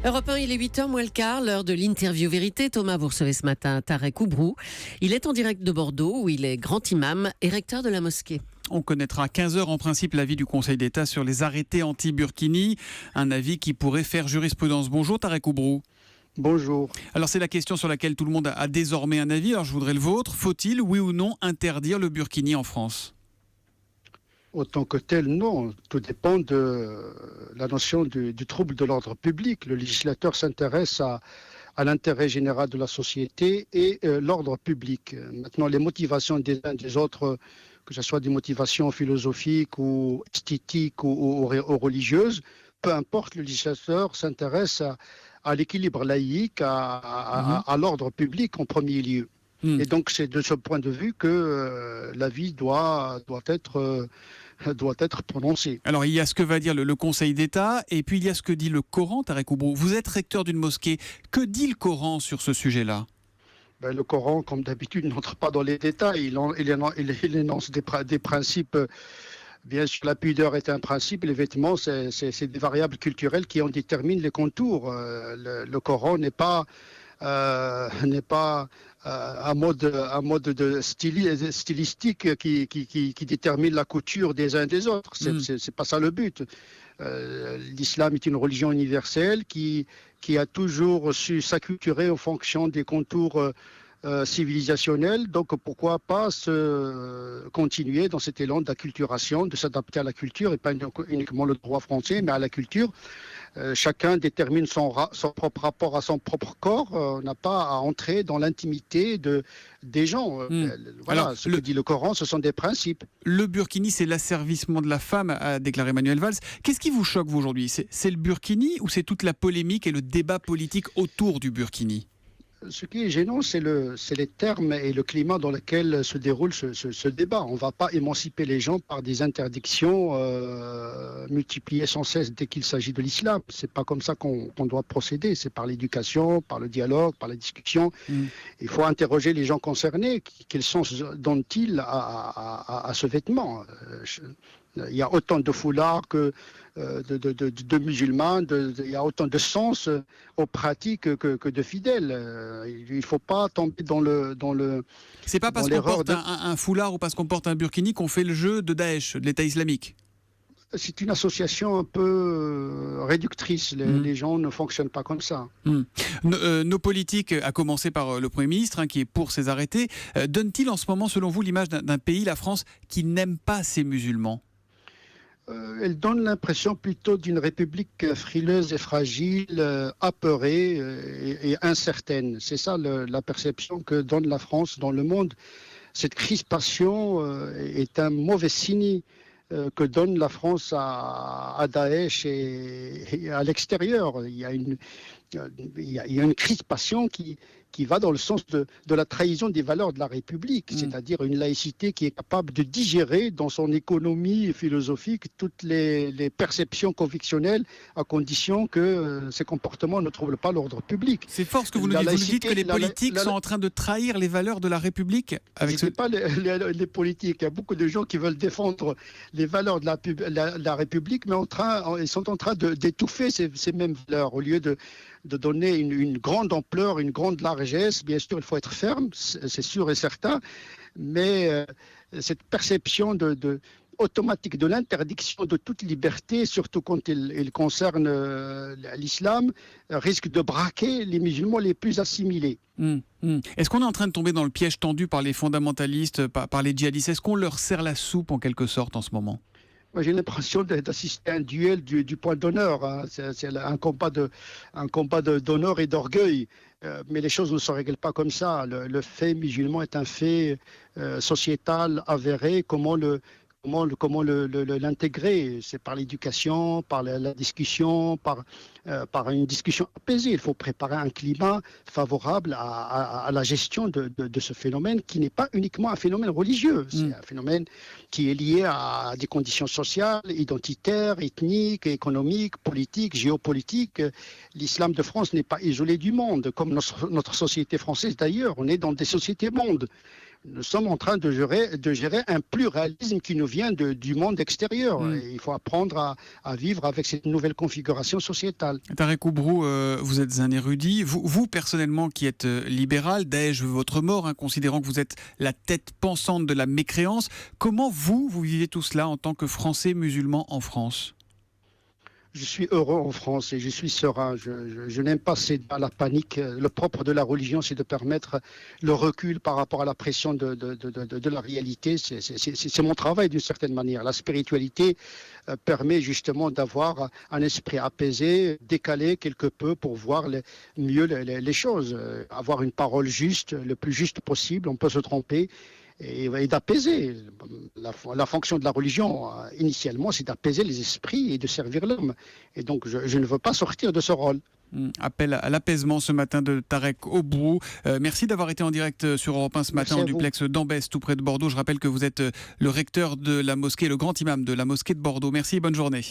Europe 1, il est 8h moins le quart, l'heure de l'interview vérité. Thomas, vous recevez ce matin Tarek Oubrou. Il est en direct de Bordeaux, où il est grand imam et recteur de la mosquée. On connaîtra à 15h en principe l'avis du Conseil d'État sur les arrêtés anti-Burkini. Un avis qui pourrait faire jurisprudence. Bonjour Tarek Oubrou. Bonjour. Alors c'est la question sur laquelle tout le monde a désormais un avis. Alors je voudrais le vôtre. Faut-il, oui ou non, interdire le Burkini en France ? Autant que tel, non. Tout dépend de la notion du trouble de l'ordre public. Le législateur s'intéresse à l'intérêt général de la société et l'ordre public. Maintenant, les motivations des uns des autres, que ce soit des motivations philosophiques ou esthétiques ou religieuses, peu importe, le législateur s'intéresse à l'équilibre laïque, à l'ordre public en premier lieu. Et donc, c'est de ce point de vue que l'avis doit être prononcé. Alors, il y a ce que va dire le Conseil d'État, et puis il y a ce que dit le Coran, Tarek Oubrou. Vous êtes recteur d'une mosquée. Que dit le Coran sur ce sujet-là ? Le Coran, comme d'habitude, n'entre pas dans les détails. Il énonce des principes. Bien sûr, la pudeur est un principe. Les vêtements, c'est des variables culturelles qui en déterminent les contours. Le Coran n'est pas un mode de stylistique qui détermine la couture des uns des autres. C'est pas ça le but. L'islam est une religion universelle qui a toujours su s'acculturer en fonction des contours civilisationnels. Donc pourquoi pas continuer dans cet élan d'acculturation, de s'adapter à la culture et pas uniquement le droit français, mais à la culture. Chacun détermine son propre rapport à son propre corps. On n'a pas à entrer dans l'intimité des gens. Voilà. Alors, ce que dit le Coran, ce sont des principes. Le Burkini, c'est l'asservissement de la femme, a déclaré Manuel Valls. Qu'est-ce qui vous choque, vous, aujourd'hui ? C'est le Burkini ou c'est toute la polémique et le débat politique autour du Burkini ? Ce qui est gênant, c'est les termes et le climat dans lequel se déroule ce débat. On ne va pas émanciper les gens par des interdictions multipliées sans cesse dès qu'il s'agit de l'islam. C'est pas comme ça qu'on doit procéder. C'est par l'éducation, par le dialogue, par la discussion. Il faut interroger les gens concernés. Quel sens donnent-ils à ce vêtement ? Il y a autant de foulards que de musulmans, il y a autant de sens aux pratiques que de fidèles. Il ne faut pas tomber dans le C'est pas parce qu'on porte un foulard ou parce qu'on porte un burkini qu'on fait le jeu de Daesh, de l'État islamique. C'est une association un peu réductrice. Les gens ne fonctionnent pas comme ça. Nos politiques, à commencer par le Premier ministre, qui est pour ces arrêtés, donnent-ils en ce moment, selon vous, l'image d'un pays, la France, qui n'aime pas ses musulmans ? Elle donne l'impression plutôt d'une république frileuse et fragile, apeurée et incertaine. C'est ça la perception que donne la France dans le monde. Cette crispation est un mauvais signe que donne la France à Daesh et à l'extérieur. Il y a une crispation qui va dans le sens de la trahison des valeurs de la République, c'est-à-dire une laïcité qui est capable de digérer dans son économie philosophique toutes les perceptions convictionnelles à condition que ces comportements ne troublent pas l'ordre public. C'est fort ce que vous nous dites. Vous nous dites que les politiques sont en train de trahir les valeurs de la République avec ce n'est pas les politiques. Il y a beaucoup de gens qui veulent défendre les valeurs de la République, mais ils sont en train d'étouffer ces mêmes valeurs au lieu de donner une grande ampleur, une grande largesse. Bien sûr, il faut être ferme, c'est sûr et certain, mais cette perception automatique de l'interdiction de toute liberté, surtout quand il concerne l'islam, risque de braquer les musulmans les plus assimilés. Est-ce qu'on est en train de tomber dans le piège tendu par les fondamentalistes, par les djihadistes ? Est-ce qu'on leur sert la soupe en quelque sorte en ce moment ? Moi, j'ai l'impression d'assister à un duel du point d'honneur. C'est un combat d'honneur et d'orgueil. Mais les choses ne se règlent pas comme ça. Le fait musulman est un fait sociétal avéré. Comment l'intégrer ? C'est par l'éducation, par la discussion, par une discussion apaisée. Il faut préparer un climat favorable à la gestion de ce phénomène qui n'est pas uniquement un phénomène religieux. C'est un phénomène qui est lié à des conditions sociales, identitaires, ethniques, économiques, politiques, géopolitiques. L'islam de France n'est pas isolé du monde, comme notre société française d'ailleurs. On est dans des sociétés mondes. Nous sommes en train de gérer un pluralisme qui nous vient du monde extérieur. Et il faut apprendre à vivre avec cette nouvelle configuration sociétale. Tarek Oubrou, vous êtes un érudit. Vous personnellement, qui êtes libéral, Daesh veut votre mort, hein, considérant que vous êtes la tête pensante de la mécréance. Comment vous vivez tout cela en tant que Français musulman en France ? Je suis heureux en France et je suis serein. Je n'aime pas céder à la panique. Le propre de la religion, c'est de permettre le recul par rapport à la pression de la réalité. C'est mon travail d'une certaine manière. La spiritualité permet justement d'avoir un esprit apaisé, décalé quelque peu pour voir mieux les choses. Avoir une parole juste, le plus juste possible. On peut se tromper. Et d'apaiser. La fonction de la religion, initialement, c'est d'apaiser les esprits et de servir l'homme. Et donc, je ne veux pas sortir de ce rôle. Appel à l'apaisement ce matin de Tarek Oubrou. Merci d'avoir été en direct sur Europe 1 ce matin en duplex d'Ambès, tout près de Bordeaux. Je rappelle que vous êtes le recteur de la mosquée, le grand imam de la mosquée de Bordeaux. Merci et bonne journée.